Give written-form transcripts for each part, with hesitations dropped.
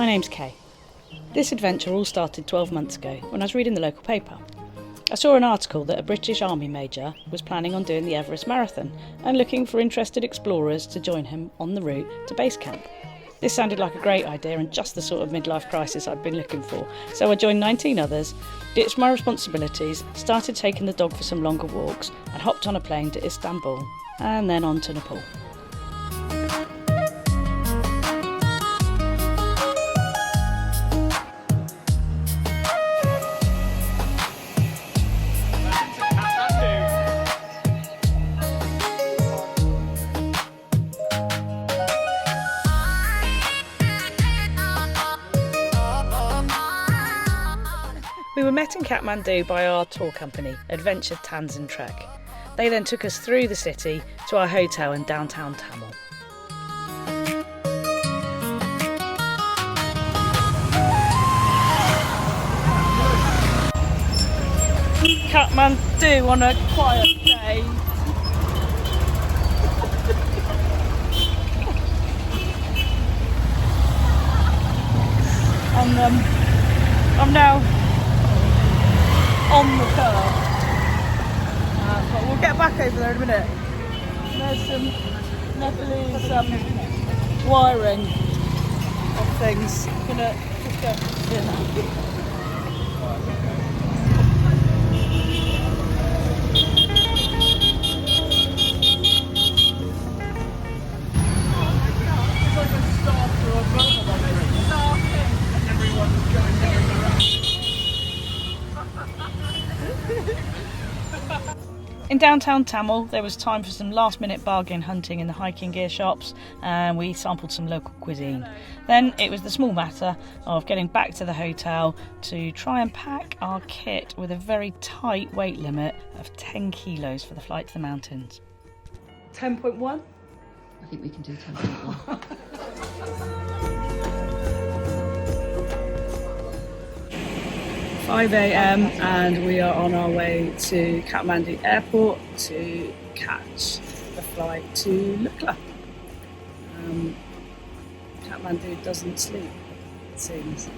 My name's Kay. This adventure all started 12 months ago when I was reading the local paper. I saw an article that a British Army Major was planning on doing the Everest Marathon and looking for interested explorers to join him on the route to base camp. This sounded like a great idea and just the sort of midlife crisis I'd been looking for, so I joined 19 others, ditched my responsibilities, started taking the dog for some longer walks and hopped on a plane to Istanbul and then on to Nepal. We were met in Kathmandu by our tour company, Adventure Tanzan Trek. They then took us through the city to our hotel in downtown Tamil. Kathmandu on a quiet day. I'm now on the curve, but we'll get back over there in a minute. There's some Nepalese wiring of things. I'm gonna just go here now. In downtown Tamil, there was time for some last-minute bargain hunting in the hiking gear shops, and we sampled some local cuisine. Then it was the small matter of getting back to the hotel to try and pack our kit with a very tight weight limit of 10 kilos for the flight to the mountains. 10.1? I think we can do 10.1. 5 a.m. and we are on our way to Kathmandu airport to catch the flight to Lukla. Kathmandu doesn't sleep, it seems.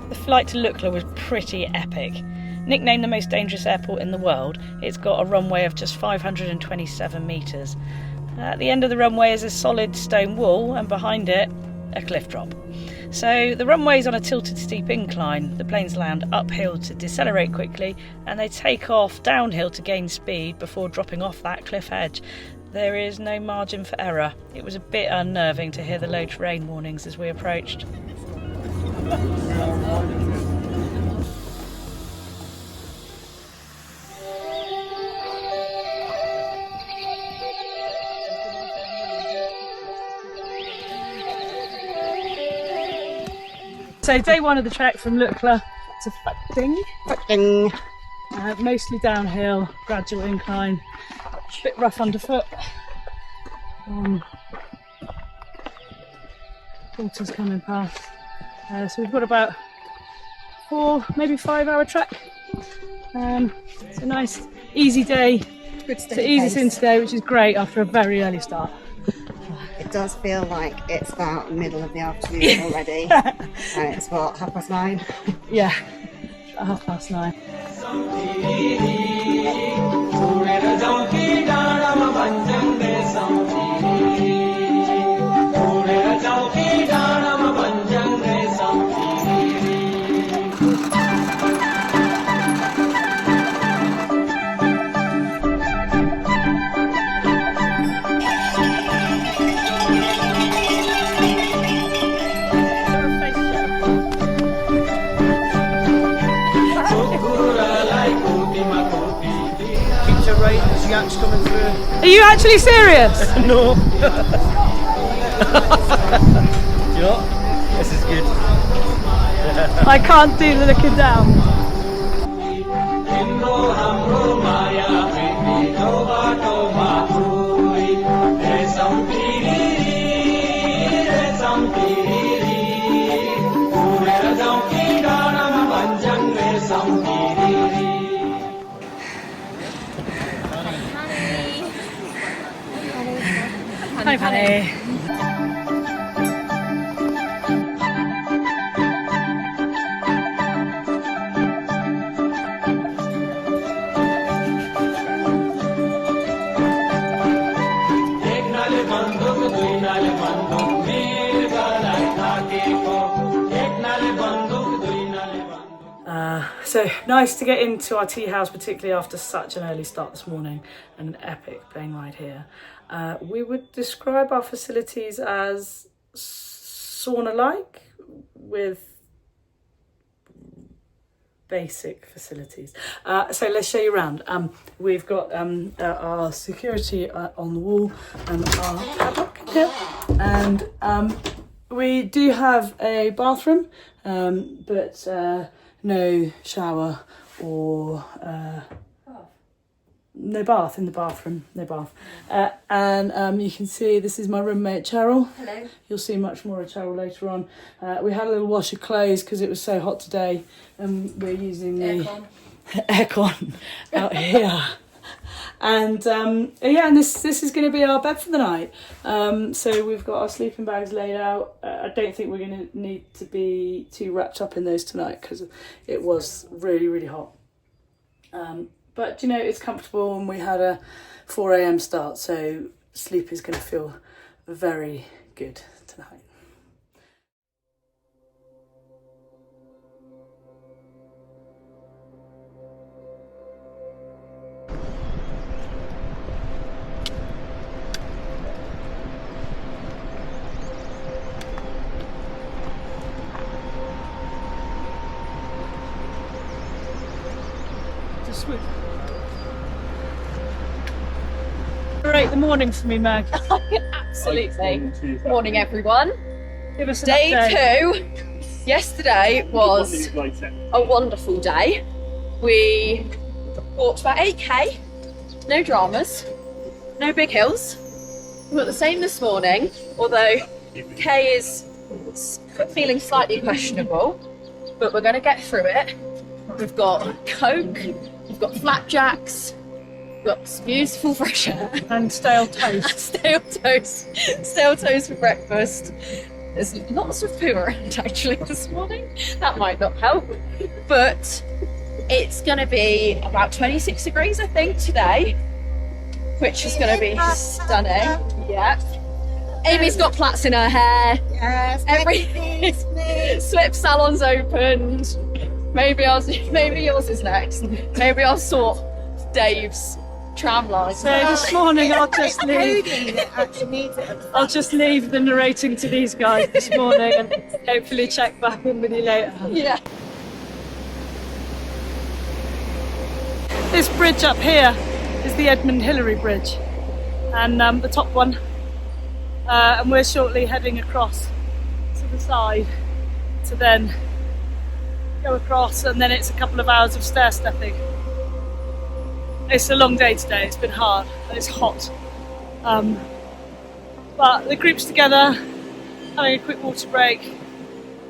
The flight to Lukla was pretty epic. Nicknamed the most dangerous airport in the world, it's got a runway of just 527 metres. At the end of the runway is a solid stone wall, and behind it, a cliff drop. So the runway's on a tilted steep incline. The planes land uphill to decelerate quickly, and they take off downhill to gain speed before dropping off that cliff edge. There is no margin for error. It was a bit unnerving to hear the low terrain warnings as we approached. So day one of the trek from Lukla to Phakding. Mostly downhill, gradual incline, a bit rough underfoot. Water's coming past. So we've got about 4, maybe 5 hour trek. It's a nice easy day to ease us in today, which is great after a very early start. It does feel like it's about middle of the afternoon already. And it's what, 9:30? Yeah, about 9:30. Coming through. Are you actually serious? No. You know, this is good. I can't do the looking down. Hi, Penny. So nice to get into our tea house, particularly after such an early start this morning and an epic plane ride here. We would describe our facilities as sauna-like with basic facilities. So let's show you around. We've got our security on the wall and our padlock here, and we do have a bathroom, but no shower or no bath in the bathroom, no bath. And you can see this is my roommate Cheryl. Hello. You'll see much more of Cheryl later on. We had a little wash of clothes because it was so hot today, and we're using the aircon out here. And yeah, and this is going to be our bed for the night. So we've got our sleeping bags laid out. I don't think we're going to need to be too wrapped up in those tonight because it was really, really hot. But you know, it's comfortable, and we had a 4 a.m. start, so sleep is going to feel very good tonight. Sweet. Great, the morning for me, Meg. Absolutely. Morning, everyone. Give us an Day update. 2. Yesterday was a wonderful day. We walked about 8k, no dramas, no big hills. We got the same this morning, although K is feeling slightly questionable, but we're going to get through it. We've got Coke, we've got flapjacks, we've got some beautiful fresh air. And stale toast. Stale toast for breakfast. There's lots of poo around actually this morning. That might not help. But it's going to be about 26 degrees, I think, today, which is going to be stunning. Yeah. Amy's got plaits in her hair. Yes, Every slip salon's opened. Maybe yours is next. Maybe I'll sort Dave's tram line. So this morning I'll just leave the narrating to these guys this morning and hopefully check back in with you later. Yeah. This bridge up here is the Edmund Hillary Bridge, and the top one, and we're shortly heading across to the side to then go across, and then it's a couple of hours of stair stepping. It's a long day today, it's been hard and it's hot, but the group's together having a quick water break,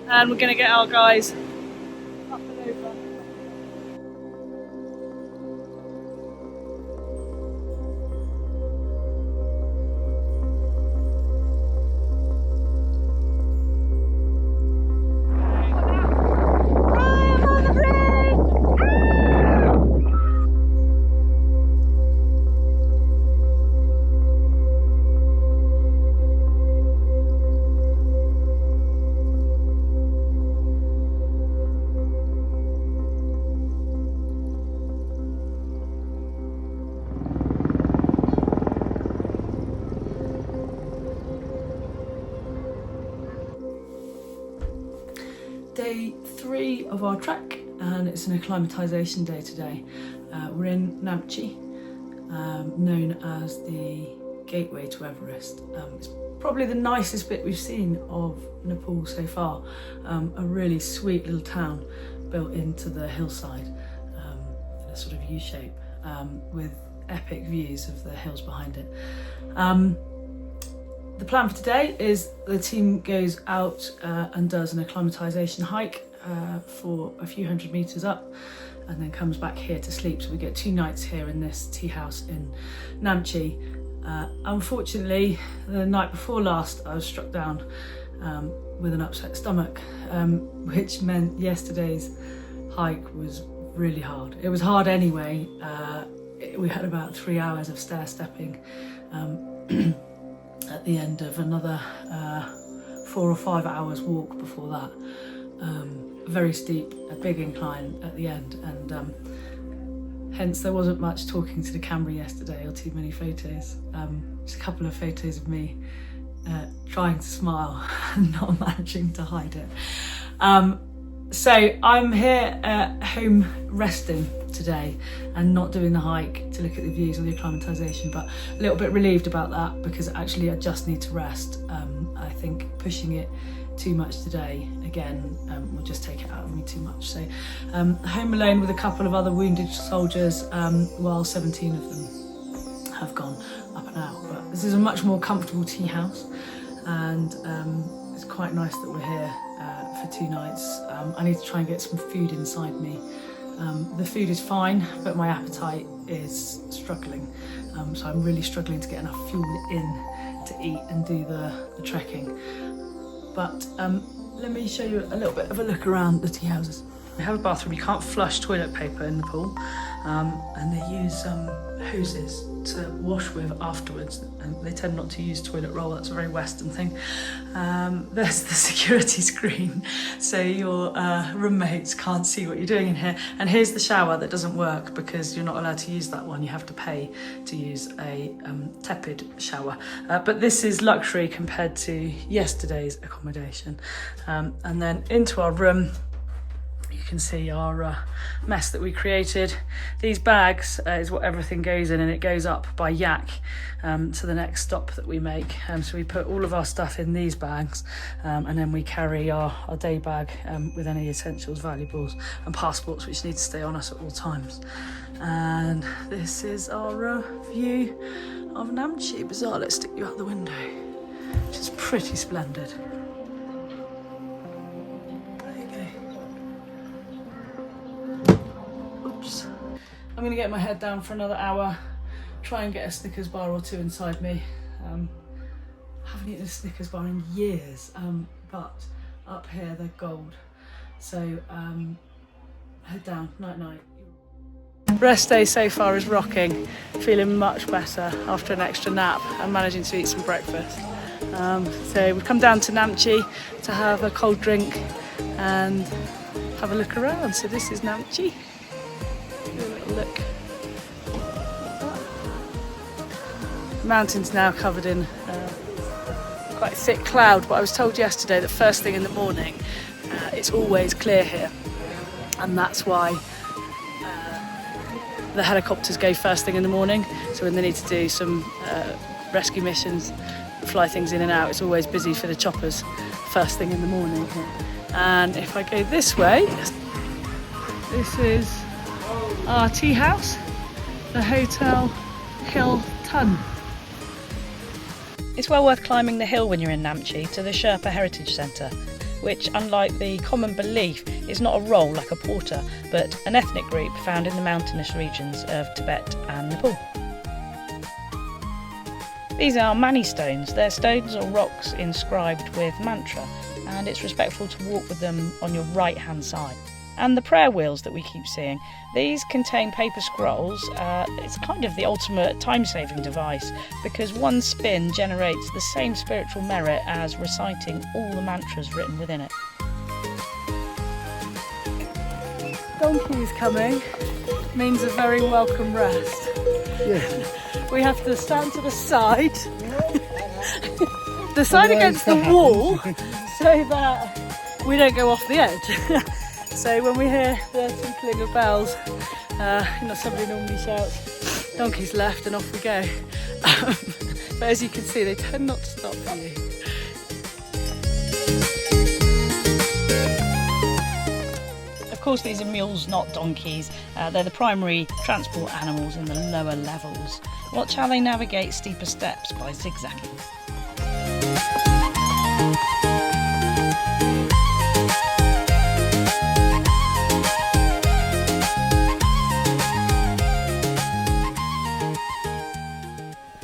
and we're going to get our guys up and over. Day 3 of our trek, and it's an acclimatisation day today. We're in Namche, known as the gateway to Everest. It's probably the nicest bit we've seen of Nepal so far. A really sweet little town built into the hillside in a sort of U shape with epic views of the hills behind it. The plan for today is the team goes out and does an acclimatisation hike for a few hundred metres up and then comes back here to sleep. So we get 2 nights here in this tea house in Namche. Unfortunately, the night before last I was struck down with an upset stomach, which meant yesterday's hike was really hard. It was hard anyway. We had about 3 hours of stair stepping at the end of another 4 or 5 hours walk before that. Very steep, a big incline at the end, and hence there wasn't much talking to the camera yesterday or too many photos. Just a couple of photos of me trying to smile and not managing to hide it. So I'm here at home resting today and not doing the hike to look at the views or the acclimatisation, but a little bit relieved about that because actually I just need to rest. I think pushing it too much today again will just take it out of me too much. So home alone with a couple of other wounded soldiers while 17 of them have gone up and out. But this is a much more comfortable tea house, and it's quite nice that we're here for 2 nights. I need to try and get some food inside me. The food is fine, but my appetite is struggling. So I'm really struggling to get enough fuel in to eat and do the trekking. But let me show you a little bit of a look around the tea houses. We have a bathroom. You can't flush toilet paper in Nepal, and they use hoses to wash with afterwards, and they tend not to use toilet roll. That's a very Western thing. There's the security screen, so your roommates can't see what you're doing in here. And here's the shower that doesn't work because you're not allowed to use that one. You have to pay to use a tepid shower. But this is luxury compared to yesterday's accommodation. And then into our room, you can see our mess that we created. These bags is what everything goes in, and it goes up by yak to the next stop that we make. So we put all of our stuff in these bags, and then we carry our day bag with any essentials, valuables and passports which need to stay on us at all times. And this is our view of Namche Bazaar. Let's stick you out the window, which is pretty splendid. I'm going to get my head down for another hour, try and get a Snickers bar or 2 inside me. I haven't eaten a Snickers bar in years, but up here they're gold. So head down, night night. Rest day so far is rocking, feeling much better after an extra nap and managing to eat some breakfast. So we've come down to Namche to have a cold drink and have a look around. So this is Namche. Look. Mountains now covered in quite a thick cloud, but I was told yesterday that first thing in the morning it's always clear here, and that's why the helicopters go first thing in the morning. So when they need to do some rescue missions, fly things in and out, it's always busy for the choppers first thing in the morning here. And if I go this way, this is our tea house, the Hotel Hilton. It's well worth climbing the hill when you're in Namche to the Sherpa Heritage Centre, which, unlike the common belief, is not a role like a porter, but an ethnic group found in the mountainous regions of Tibet and Nepal. These are mani stones. They're stones or rocks inscribed with mantra, and it's respectful to walk with them on your right hand side. And the prayer wheels that we keep seeing, these contain paper scrolls. It's kind of the ultimate time-saving device because one spin generates the same spiritual merit as reciting all the mantras written within it. Donkeys coming means a very welcome rest. Yeah. We have to stand to the side, the side against the wall, so that we don't go off the edge. So when we hear the tinkling of bells, somebody normally shouts, "Donkeys left," and off we go. But but as you can see, they tend not to stop for you. Of course, these are mules, not donkeys. They're the primary transport animals in the lower levels. Watch how they navigate steeper steps by zigzagging.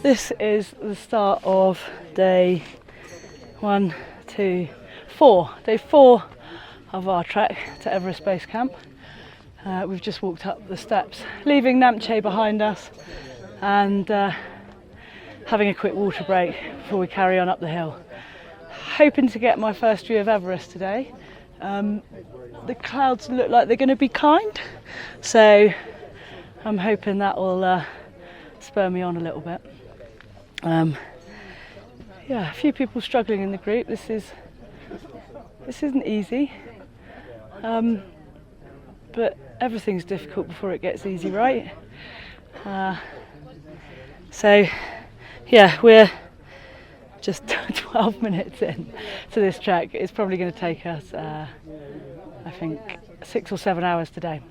This is the start of day 4 day 4 of our trek to Everest Base Camp. We've just walked up the steps, leaving Namche behind us and having a quick water break before we carry on up the hill. Hoping to get my first view of Everest today. The clouds look like they're going to be kind, so I'm hoping that will spur me on a little bit. Yeah, a few people struggling in the group. This isn't easy, but everything's difficult before it gets easy, right? So yeah, we're just 12 minutes in to this trek. It's probably going to take us I think 6 or 7 hours today,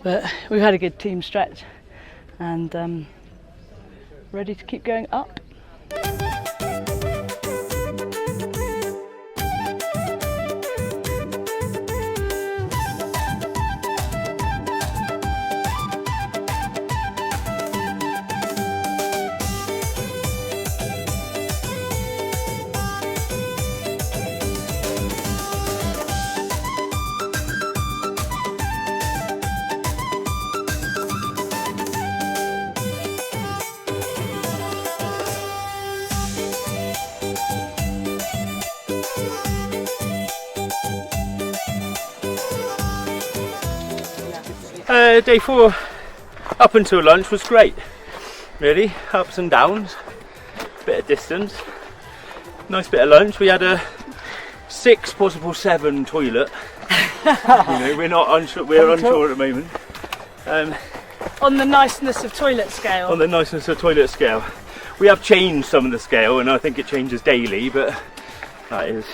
but we've had a good team stretch and ready to keep going up. Day 4 up until lunch was great, really. Ups and downs, bit of distance, nice bit of lunch. We had a 6, possible 7 toilet. We're not unsure, we're unsure at the moment. On the niceness of toilet scale. On the niceness of toilet scale. We have changed some of the scale and I think it changes daily, but that is.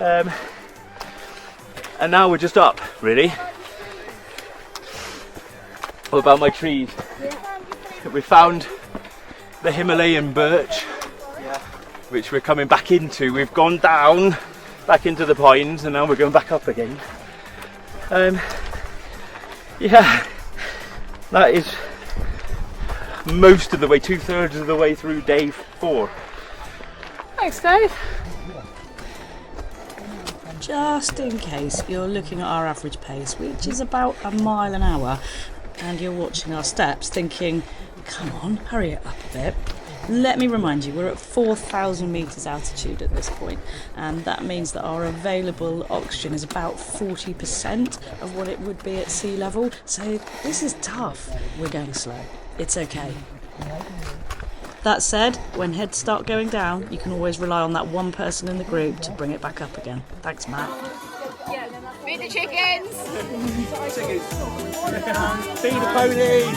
And now we're just up, really. What about my trees? We found the Himalayan birch, which we're coming back into. We've gone down, back into the pines, and now we're going back up again. Yeah, that is most of the way, 2/3 of the way through day 4. Thanks, Dave. Just in case you're looking at our average pace, which is about a mile an hour, and you're watching our steps thinking, come on, hurry it up a bit. Let me remind you, we're at 4,000 metres altitude at this point, and that means that our available oxygen is about 40% of what it would be at sea level. So this is tough. We're going slow. It's okay. That said, when heads start going down, you can always rely on that one person in the group to bring it back up again. Thanks, Matt. Feed the chickens! Feed the ponies!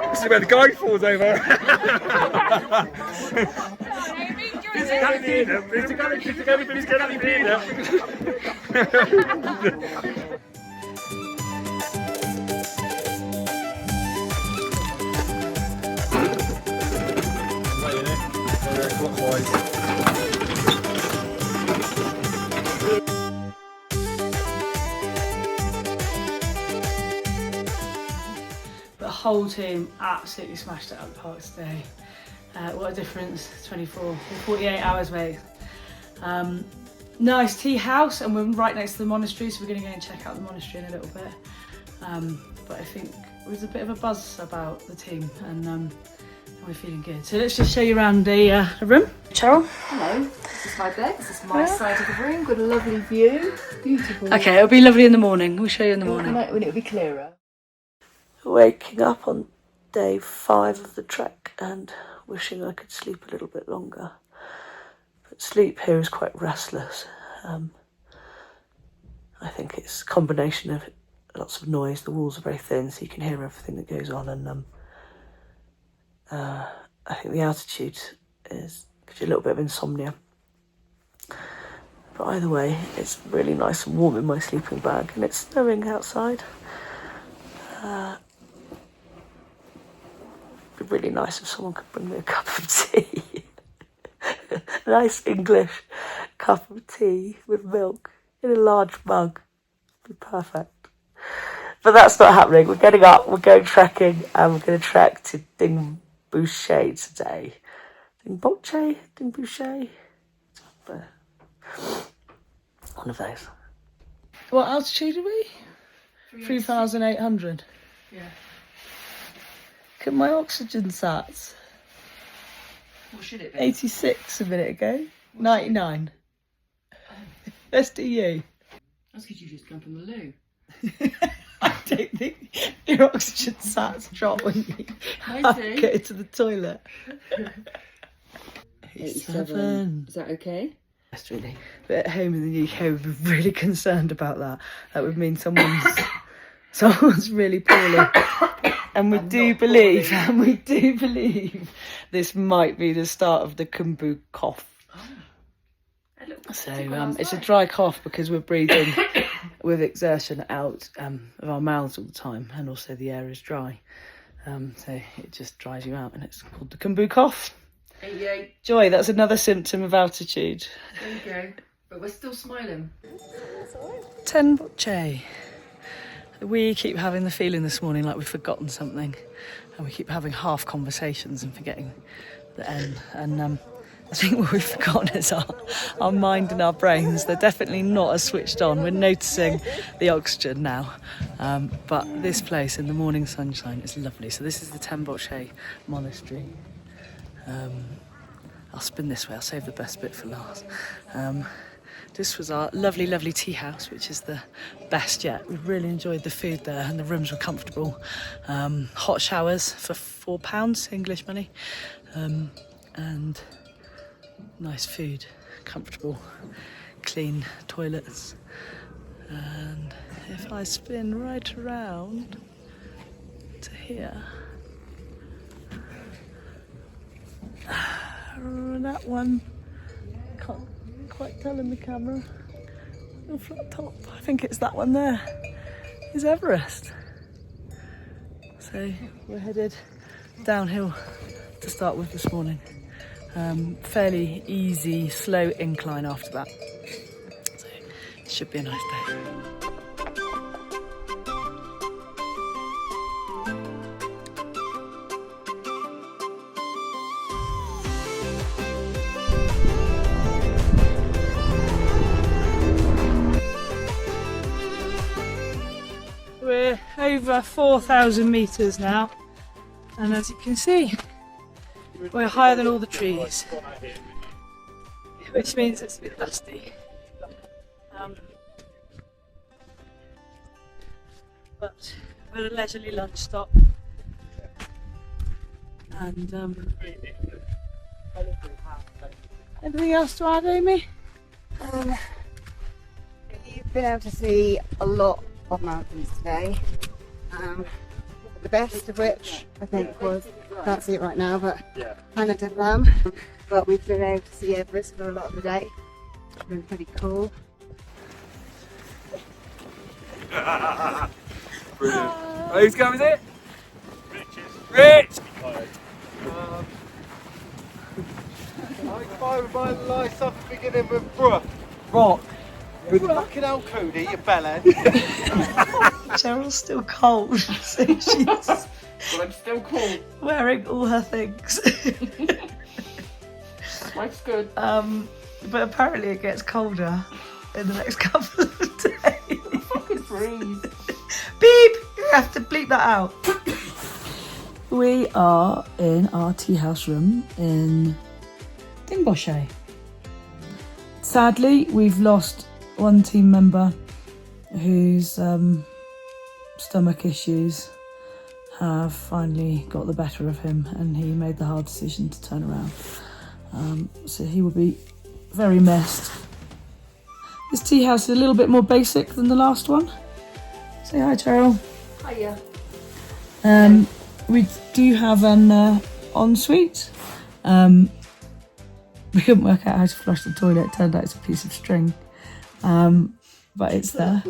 This is where the guy falls over. The whole team absolutely smashed it out of the park today. What a difference 24 or 48 hours made. Nice tea house, and we're right next to the monastery, so we're going to go and check out the monastery in a little bit. but I think there's a bit of a buzz about the team, and we're feeling good. So let's just show you around the room. Cheryl? Hello, this is my bed, this is my side of the room, got a lovely view, beautiful. Okay, it'll be lovely in the morning. We'll show you in the morning. When it'll be clearer. Waking up on day 5 of the trek and wishing I could sleep a little bit longer. But sleep here is quite restless. I think it's a combination of lots of noise. The walls are very thin, so you can hear everything that goes on, and I think the altitude gives you a little bit of insomnia. But either way, it's really nice and warm in my sleeping bag, and it's snowing outside. It'd be really nice if someone could bring me a cup of tea. A nice English cup of tea with milk in a large mug. It'd be perfect. But that's not happening. We're getting up, we're going trekking, and we're going to trek to Boucher today. Boucher? One of those. What altitude are we? 3,800. Yeah. Look at my oxygen sats. What should it be? 86 a minute ago. 99. Let's do you. That's because you just come from the loo. I don't think your oxygen sats drop when you get into the toilet. 87. Is that okay? Yes, really. But at home in the UK, we'd be really concerned about that. That would mean someone's really poorly. And we do believe this might be the start of the Kumbu cough. So it's a dry cough because we're breathing with exertion out of our mouths all the time, and also the air is dry. So it just dries you out, and it's called the Kumbu cough. 88. Joy, that's another symptom of altitude. There you go. But we're still smiling. 10 Bocce. We keep having the feeling this morning like we've forgotten something, and we keep having half conversations and forgetting the end. And I think what we've forgotten is our mind and our brains. They're definitely not as switched on. We're noticing the oxygen now. But this place in the morning sunshine is lovely. So this is the 10 Bocce monastery. I'll spin this way, I'll save the best bit for last. This was our lovely, lovely tea house, which is the best yet. We really enjoyed the food there, and the rooms were comfortable. Hot showers for £4 English money, and nice food, comfortable, clean toilets. And if I spin right around to here, that one, can't quite tell in the camera, the flat top, I think it's that one there, is Everest. So we're headed downhill to start with this morning. Fairly easy, slow incline after that. So it should be a nice day. We're over 4,000 metres now, and as you can see, we're higher than all the trees, which means it's a bit dusty. But we're at a leisurely lunch stop, and anything else to add, Amy? You've been able to see a lot of mountains today. The best of which I think was, can't see it right now, but Nepal. But we've been able to see Everest for a lot of the day. It's been pretty cool. Brilliant. Who's going with it? Rich! I find my life something beginning with rock. With fucking old Cody, your bellend. Cheryl's still cold, so she's But I'm still cool. wearing all her things. Life's good. But apparently it gets colder in the next couple of days. Fucking freeze. Beep! have to bleep that out. We are in our tea house room in Dingboche. Sadly, we've lost one team member whose stomach issues have finally got the better of him, and he made the hard decision to turn around. So he will be very missed. This tea house is a little bit more basic than the last one. Say hi, Cheryl. Hiya. We do have an ensuite. We couldn't work out how to flush the toilet. It turned out it's a piece of string, but it's there.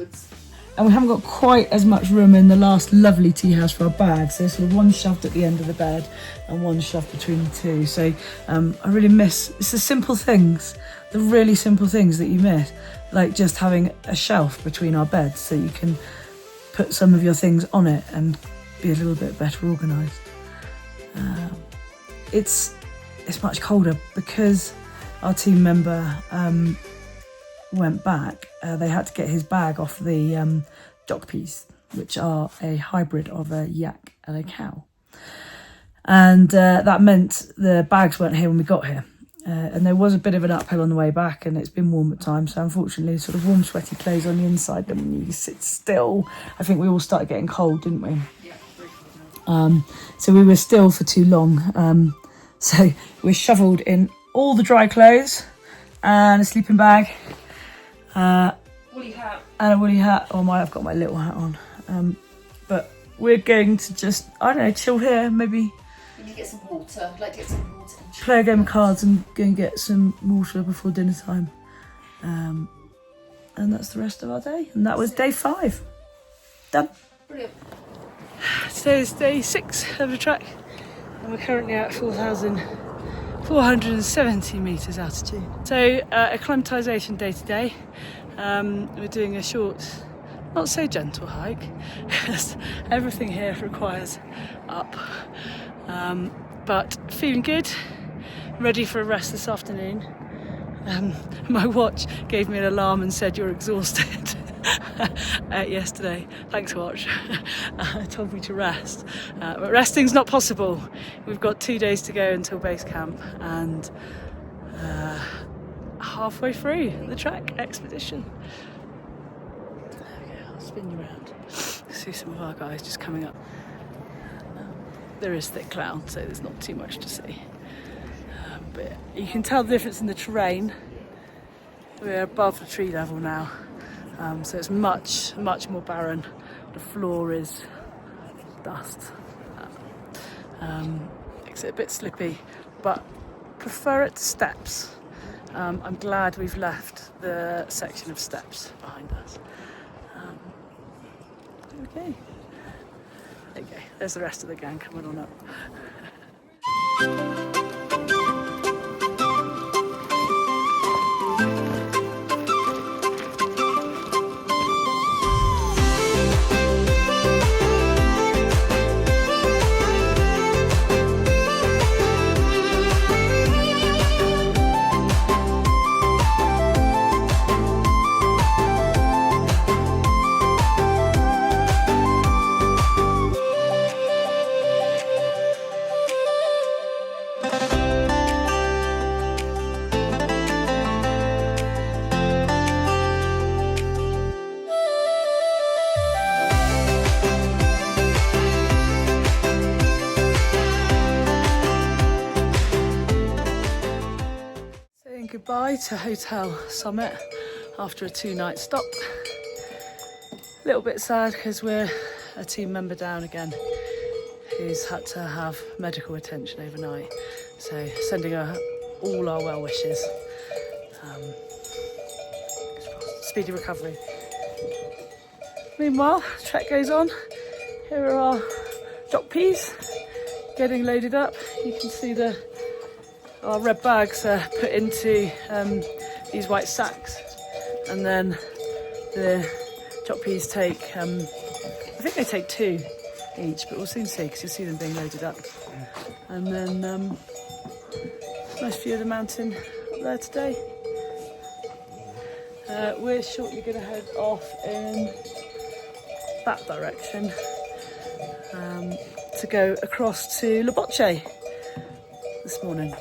And we haven't got quite as much room in the last lovely tea house for our bags. There's sort of one shoved at the end of the bed and one shoved between the two. So I really miss, it's the simple things, the really simple things that you miss, like just having a shelf between our beds so you can put some of your things on it and be a little bit better organised. It's much colder because our team member went back. They had to get his bag off the dock piece, which are a hybrid of a yak and a cow. And that meant the bags weren't here when we got here. And there was a bit of an uphill on the way back, and it's been warm at times. So unfortunately, sort of warm, sweaty clothes on the inside, and you sit still. I think we all started getting cold, didn't we? Yeah. So we were still for too long. So we shoveled in all the dry clothes and a sleeping bag. Woolly hat. And a woolly hat. Oh my, I've got my little hat on. But we're going to just, I don't know, chill here, maybe. We need to get some water. I'd like to get some water. Play a game of cards and go and get some water before dinner time. And that's the rest of our day. And that was day 5. Done. Brilliant. Today is day 6 of the trek. And we're currently at 4,470 metres altitude. So acclimatisation day today. We're doing a short, not so gentle hike, because everything here requires up. But feeling good, ready for a rest this afternoon. My watch gave me an alarm and said you're exhausted yesterday. Thanks, watch. It told me to rest. But resting's not possible. We've got 2 days to go until base camp, and halfway through the trek expedition. Okay, I'll spin you around. See some of our guys just coming up. There is thick cloud, so there's not too much to see. But you can tell the difference in the terrain. We're above the tree level now, so it's much more barren. The floor is dust. Makes it a bit slippy, but prefer it to steps. I'm glad we've left the section of steps behind us. Okay. There you go, there's the rest of the gang coming on up. Goodbye to Hotel Summit after a 2-night stop. A little bit sad because we're a team member down again who's had to have medical attention overnight. So sending her all our well wishes. Speedy recovery. Meanwhile, trek goes on. Here are our dock peas getting loaded up. You can see our red bags are put into these white sacks, and then the chop peas take, I think they take 2 each, but we'll soon see because you'll see them being loaded up. And then nice view of the mountain up there today. We're shortly going to head off in that direction to go across to Wiltshire this morning.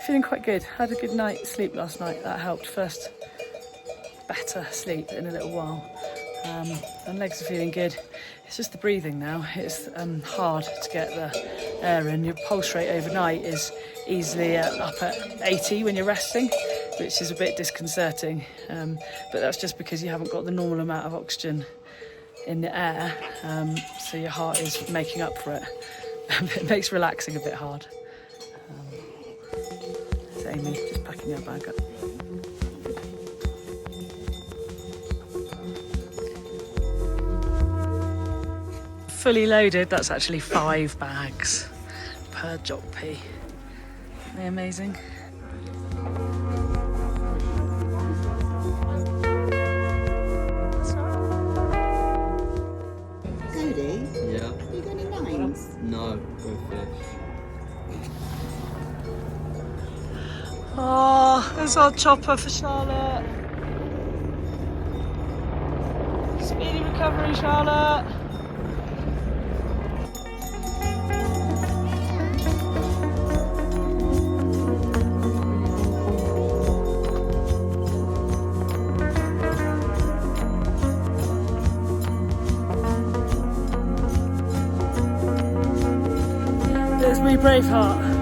Feeling quite good. Had a good night's sleep last night. That helped. First better sleep in a little while. And legs are feeling good. It's just the breathing now. It's hard to get the air in. Your pulse rate overnight is easily up at 80 when you're resting, which is a bit disconcerting. But that's just because you haven't got the normal amount of oxygen in the air, so your heart is making up for it. It makes relaxing a bit hard. It's Amy just packing her bag up. Fully loaded, that's actually 5 bags per jockey. Isn't they amazing? Cody, Yeah. you got any lines? No, go fish. Oh, there's our chopper for Charlotte. Speedy recovery, Charlotte. There's me, Braveheart.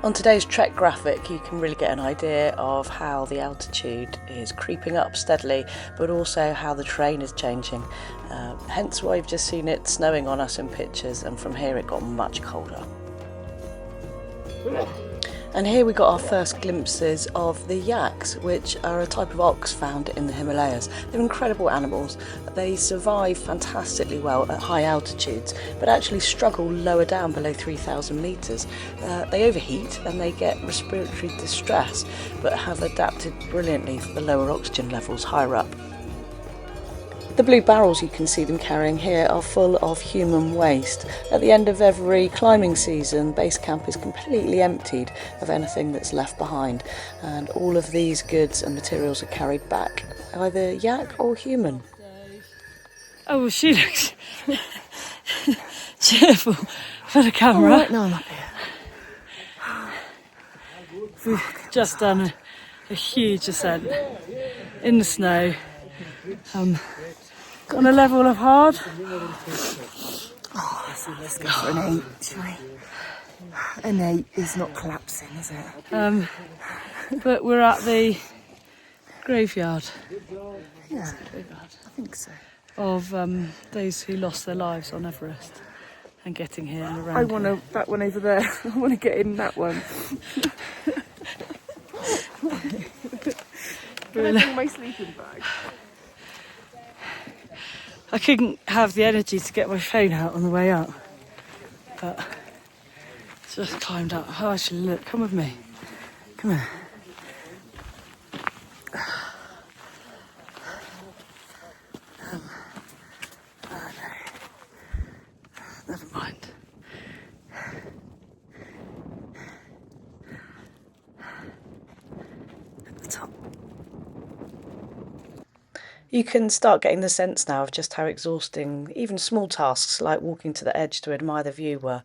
On today's trek graphic, you can really get an idea of how the altitude is creeping up steadily, but also how the terrain is changing. Hence why you've just seen it snowing on us in pictures, and from here it got much colder. And here we got our first glimpses of the yaks, which are a type of ox found in the Himalayas. They're incredible animals. They survive fantastically well at high altitudes, but actually struggle lower down below 3,000 metres. They overheat and they get respiratory distress, but have adapted brilliantly for the lower oxygen levels higher up. The blue barrels you can see them carrying here are full of human waste. At the end of every climbing season, base camp is completely emptied of anything that's left behind, and all of these goods and materials are carried back, either yak or human. Oh, well, she looks cheerful for the camera. Right, now I'm up here. We've just done a huge ascent in the snow. On a level of hard. So let's go for an 8, shall we? An 8 is not collapsing, is it? But we're at the graveyard. Yeah, I think so. Of those who lost their lives on Everest and getting here and around. I want that one over there. I want to get in that one. Can I bring my sleeping bag? I couldn't have the energy to get my phone out on the way up, but just climbed up. Oh, actually, look, come with me. Come here. Oh no, never mind. At the top. You can start getting the sense now of just how exhausting even small tasks like walking to the edge to admire the view were.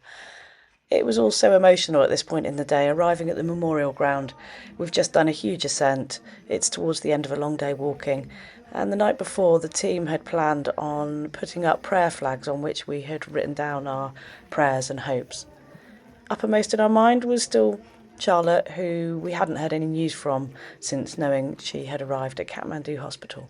It was also emotional at this point in the day, arriving at the memorial ground. We've just done a huge ascent. It's towards the end of a long day walking, And the night before, the team had planned on putting up prayer flags on which we had written down our prayers and hopes. Uppermost in our mind was still Charlotte, who we hadn't heard any news from since knowing she had arrived at Kathmandu Hospital.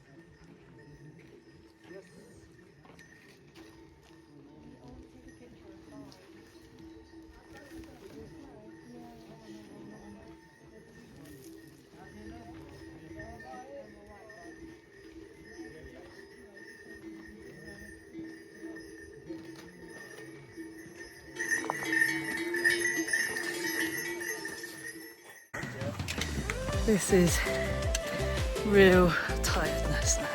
This is real tiredness now.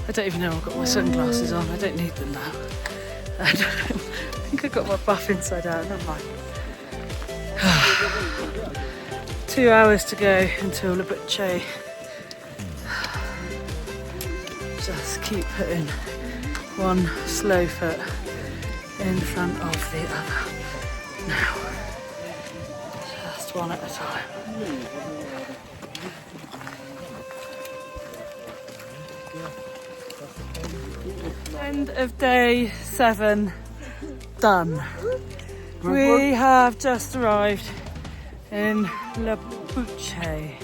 I don't even know I've got my sunglasses on. I don't need them now. I think I've got my buff inside out. Never mind. 2 hours to go until Wiltshire. Just keep putting one slow foot in front of the other. Now, just one at a time. End of day 7 done. We have just arrived in Wiltshire.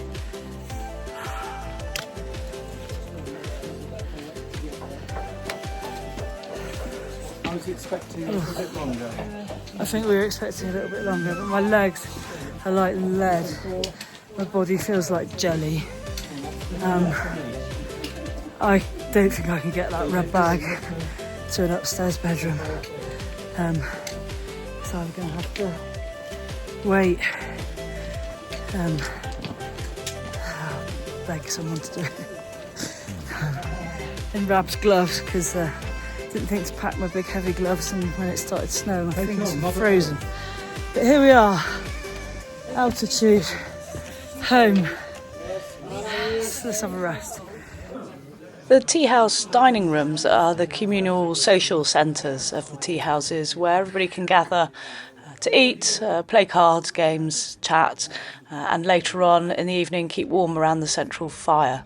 I was expecting a little bit longer. I think we were expecting a little bit longer, but my legs are like lead. My body feels like jelly. I don't think I can get that red bag to an upstairs bedroom. So I'm going to have to wait and beg someone to do it. In Rab's gloves, because I didn't think to pack my big heavy gloves, and when it started snowing my fingers were frozen. But here we are, altitude, home. Let's have a rest. The tea house dining rooms are the communal social centres of the tea houses where everybody can gather to eat, play cards, games, chat, and later on in the evening keep warm around the central fire.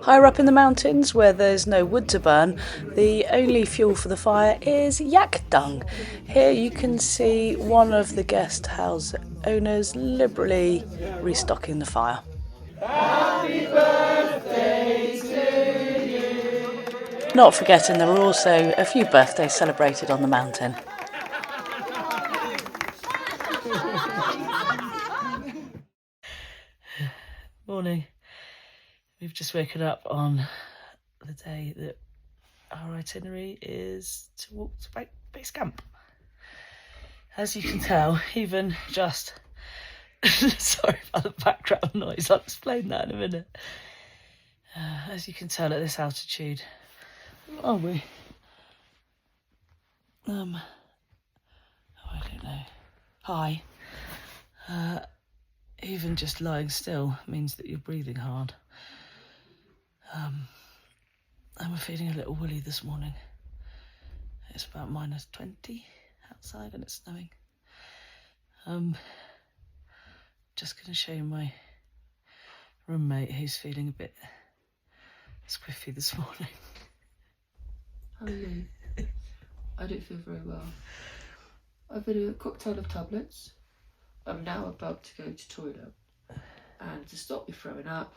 Higher up in the mountains, where there's no wood to burn, the only fuel for the fire is yak dung. Here you can see one of the guest house owners liberally restocking the fire. Happy birthday to you. Not forgetting there were also a few birthdays celebrated on the mountain. Morning. We've just woken up on the day that our itinerary is to walk to base camp. As you can tell, even just... Sorry about the background noise, I'll explain that in a minute. As you can tell at this altitude, are we? I don't know. High. Even just lying still means that you're breathing hard. And we're feeling a little woolly this morning. It's about -20 outside and it's snowing. Just going to show you my roommate who's feeling a bit squiffy this morning. How are you? I don't feel very well. I've had a cocktail of tablets. I'm now about to go to toilet. And to stop me throwing up,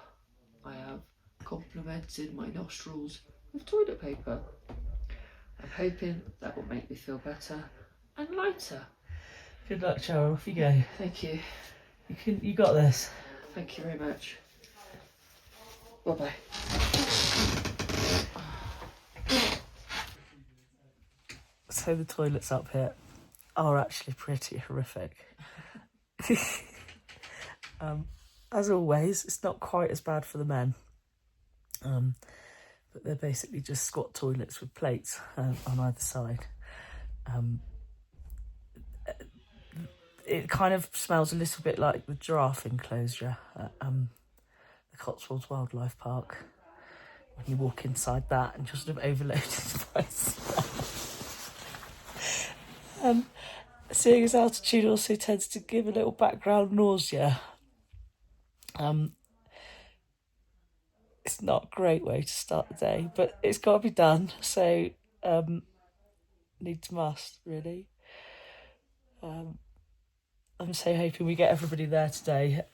I have complemented my nostrils with toilet paper. I'm hoping that will make me feel better and lighter. Good luck, Cheryl. Off you go. Thank you. You got this. Thank you very much. Bye-bye. So the toilets up here are actually pretty horrific. As always, it's not quite as bad for the men. But they're basically just squat toilets with plates on either side. It kind of smells a little bit like the giraffe enclosure at the Cotswolds Wildlife Park. When you walk inside that and you're sort of overloaded by smell. Seeing as altitude also tends to give a little background nausea. it's not a great way to start the day, but it's got to be done. So needs must, really. I'm so hoping we get everybody there today.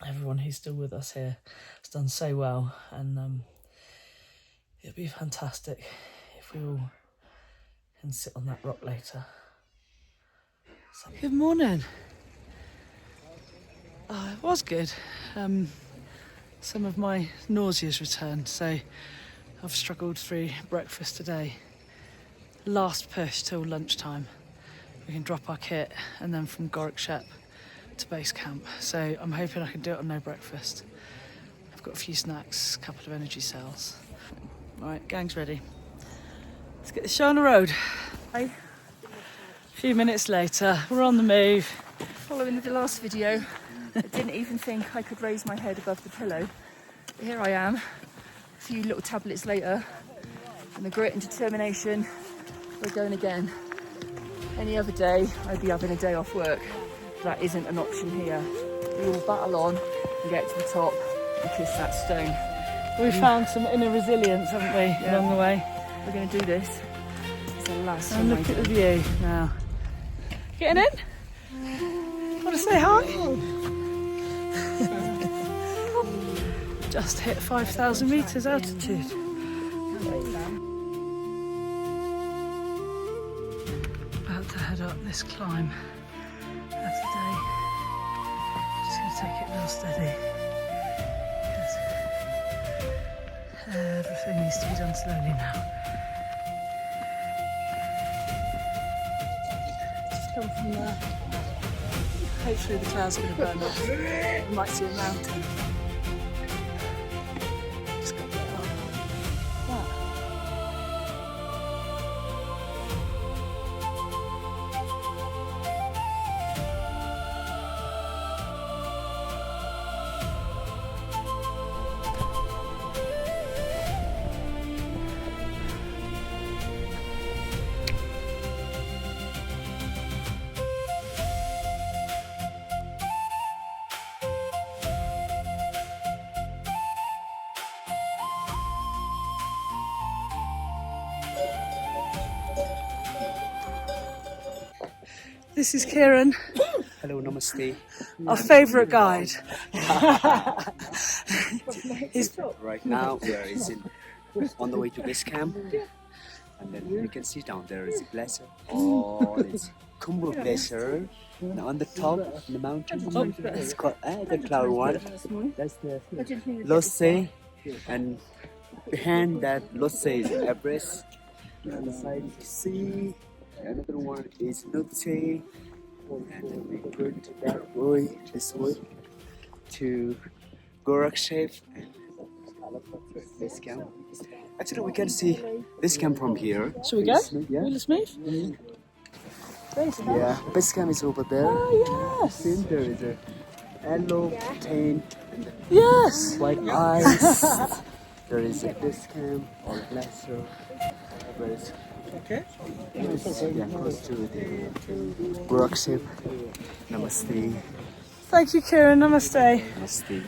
Everyone who's still with us here has done so well, and it'll be fantastic if we all can sit on that rock later. So, good morning. It was good. Some of my nausea's returned, so I've struggled through breakfast today. Last push till lunchtime. We can drop our kit and then from Gorikshep to base camp. So I'm hoping I can do it on no breakfast. I've got a few snacks, a couple of energy cells. Right, gang's ready. Let's get this show on the road. Hi. A few minutes later, we're on the move. Following the last video, I didn't even think I could raise my head above the pillow. But here I am, a few little tablets later, and the grit and determination, we're going again. Any other day, I'd be having a day off work. That isn't an option here. We all battle on and get to the top and kiss that stone. We found some inner resilience, haven't we, along the way? We're going to do this. It's the last And one. look at the view now. Getting in? Want to say hi? Just hit 5,000 metres altitude. About to head up this climb of the day. Just going to take it real steady, because everything needs to be done slowly now. Just come from there. Hopefully the clouds are going to burn off. We might see a mountain. Just got to get up. That. This is Kieran, Hello, namaste. our favourite guide. Right now we are on the way to base camp, and then you can see down there is a glacier. Oh, it's Kumbh Glacier. And on the top of the mountain, it's called the cloud one. That's the Lhotse, and behind that Lhotse is Everest. On the other side you see another one is Lhotse. And then we're going to that way, this way, to Gorikshep and base camp. Actually, we can see this camp from here. Shall we go? Yeah. Will it move? Yeah, base camp is over there. Oh, yes. See, there is a yellow tent and Yes. white ice. There is a base camp or glacier. Okay. Yeah, close to the Gorikshep. Namaste. Thank you, Kieran. Namaste. Namaste.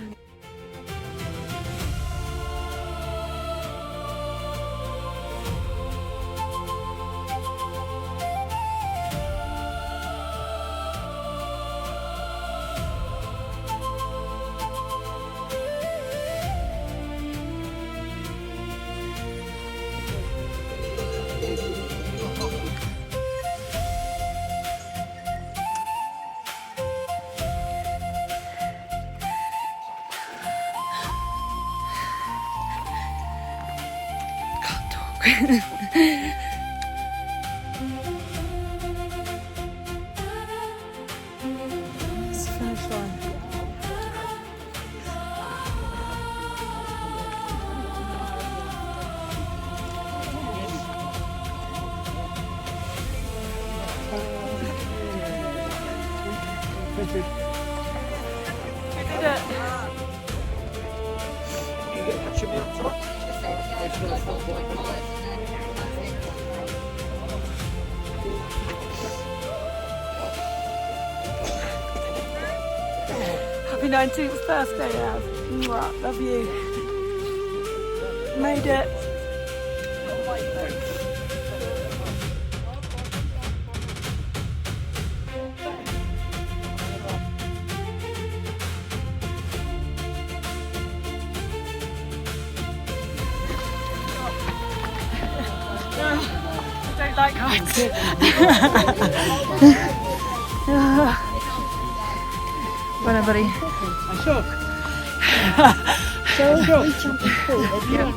It's the finish line. Happy 19th birthday, Ab. Mwah, love you. Made it. I don't like heights. Well then, buddy. I'm shook. So we jumping forward. Yeah.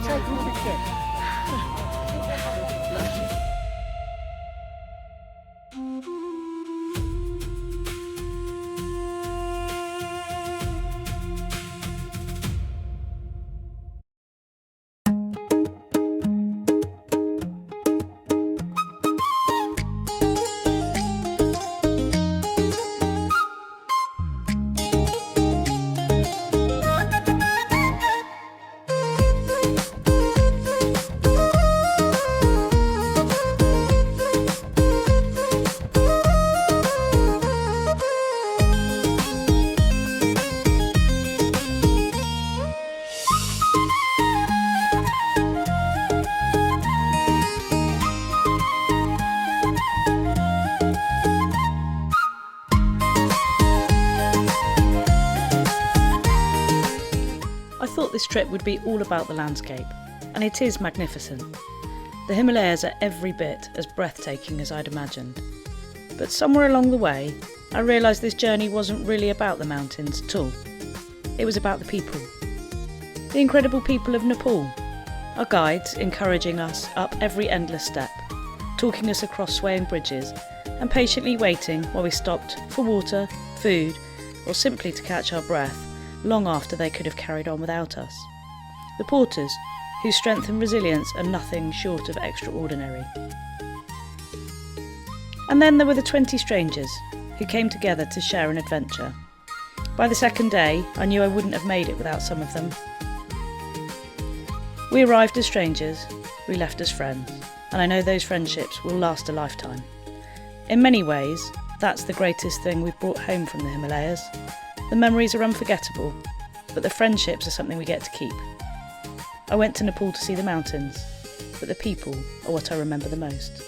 I thought this trip would be all about the landscape, and it is magnificent. The Himalayas are every bit as breathtaking as I'd imagined. But somewhere along the way, I realised this journey wasn't really about the mountains at all. It was about the people. The incredible people of Nepal. Our guides encouraging us up every endless step, talking us across swaying bridges, and patiently waiting while we stopped for water, food, or simply to catch our breath, long after they could have carried on without us. The porters, whose strength and resilience are nothing short of extraordinary. And then there were the 20 strangers, who came together to share an adventure. By the second day, I knew I wouldn't have made it without some of them. We arrived as strangers, we left as friends, and I know those friendships will last a lifetime. In many ways, that's the greatest thing we've brought home from the Himalayas. The memories are unforgettable, but the friendships are something we get to keep. I went to Nepal to see the mountains, but the people are what I remember the most.